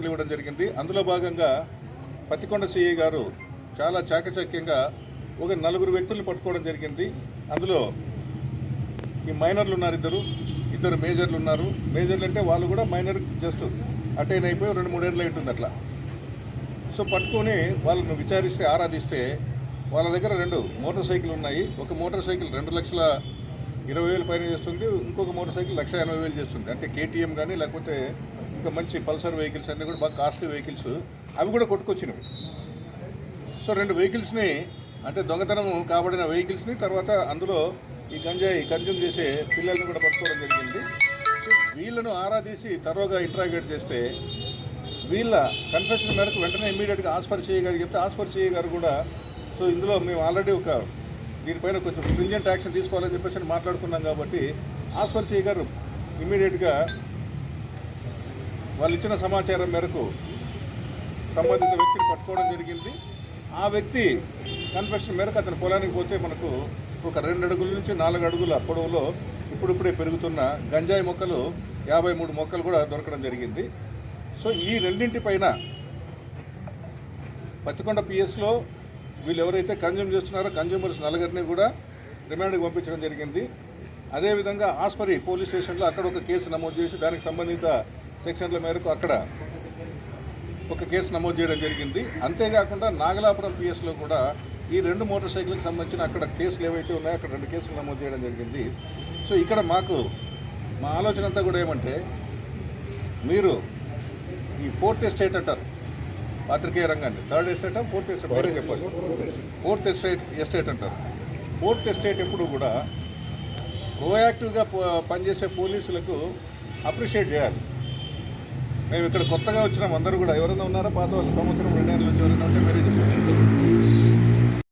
ఇవ్వడం జరిగింది. అందులో భాగంగా పత్తికొండ సిఐ గారు చాలా చాకచక్యంగా ఒక 4 వ్యక్తులను పట్టుకోవడం జరిగింది. అందులో ఈ మైనర్లు ఉన్నారు, ఇద్దరు మేజర్లు ఉన్నారు. మేజర్లు అంటే వాళ్ళు కూడా మైనర్ జస్ట్ అటైన్ అయిపోయి 2-3 ఏళ్ళు అవుతుంది అట్లా. సో పట్టుకొని వాళ్ళను విచారిస్తే ఆరాధిస్తే వాళ్ళ దగ్గర 2 మోటార్ సైకిల్ ఉన్నాయి. ఒక మోటార్ సైకిల్ 2,20,000 పైన చేస్తుంది, ఇంకొక మోటార్ సైకిల్ 1,80,000 చేస్తుంది. అంటే కేటీఎం కానీ లేకపోతే ఇంకా మంచి పల్సర్ వెహికల్స్ అన్నీ కూడా బాగా కాస్ట్లీ వెహికల్స్, అవి కూడా కొట్టుకొచ్చినవి. సో 2 వెహికల్స్ని అంటే దొంగతనం కాబడిన వెహికల్స్ని తర్వాత అందులో ఈ గంజాయి కన్జ్యూమ్ చేసే పిల్లల్ని కూడా పట్టుకోవడం జరిగింది. వీళ్ళను ఆరాధీసి తరోగా ఇంట్రాగేట్ చేస్తే వీళ్ళ కన్ఫెషన్ మేరకు వెంటనే ఇమీడియట్గా ఆస్పర్ సిఐ గారికి చెప్తే ఆస్పర్ సిఐ గారు కూడా సో ఇందులో మేము ఆల్రెడీ దీనిపైన కొంచెం స్ట్రింజెంట్ యాక్షన్ తీసుకోవాలని చెప్పేసి మాట్లాడుకున్నాం కాబట్టి ఆస్పర్ సిఐ గారు ఇమీడియట్గా వాళ్ళు ఇచ్చిన సమాచారం మేరకు సంబంధిత వ్యక్తిని పట్టుకోవడం జరిగింది. ఆ వ్యక్తి కన్ఫెషన్ మేరకు అతని పొలానికి పోతే మనకు ఒక 2 అడుగుల నుంచి 4 అడుగుల పొడవులో ఇప్పుడిప్పుడే పెరుగుతున్న గంజాయి మొక్కలు 53 మొక్కలు కూడా దొరకడం జరిగింది. సో ఈ రెండింటిపైన పత్తికొండ పిఎస్లో వీళ్ళు ఎవరైతే కన్జ్యూమ్ చేస్తున్నారో కన్జ్యూమర్స్ 4 కూడా రిమాండ్కి పంపించడం జరిగింది. అదేవిధంగా ఆస్పరి పోలీస్ స్టేషన్లో అక్కడ ఒక కేసు నమోదు చేసి దానికి సంబంధిత సెక్షన్ల మేరకు అక్కడ ఒక కేసు నమోదు చేయడం జరిగింది. అంతేకాకుండా నాగలాపురం పిఎస్లో కూడా ఈ 2 మోటార్ సైకిల్కి సంబంధించిన అక్కడ కేసులు ఏవైతే ఉన్నాయో అక్కడ 2 కేసులు నమోదు చేయడం జరిగింది. సో ఇక్కడ మా ఆలోచన అంతా కూడా ఏమంటే మీరు ఈ 4th ఎస్టేట్ అంటారు పాత్రికేయ రంగాన్ని, 3rd ఎస్టేట్ 4th ఎస్టేట్ చెప్పాలి, 4th ఎస్టేట్ అంటారు. 4th ఎస్టేట్ ఎప్పుడు కూడా ప్రోయాక్టివ్గా పనిచేసే పోలీసులకు అప్రిషియేట్ చేయాలి. మేము ఇక్కడ కొత్తగా వచ్చినాం, అందరూ కూడా ఎవరైనా ఉన్నారా పాత వాళ్ళు సంవత్సరం 2 ఏళ్ళ నుంచి ఎవరైనా ఉంటే మీరే చెప్పండి.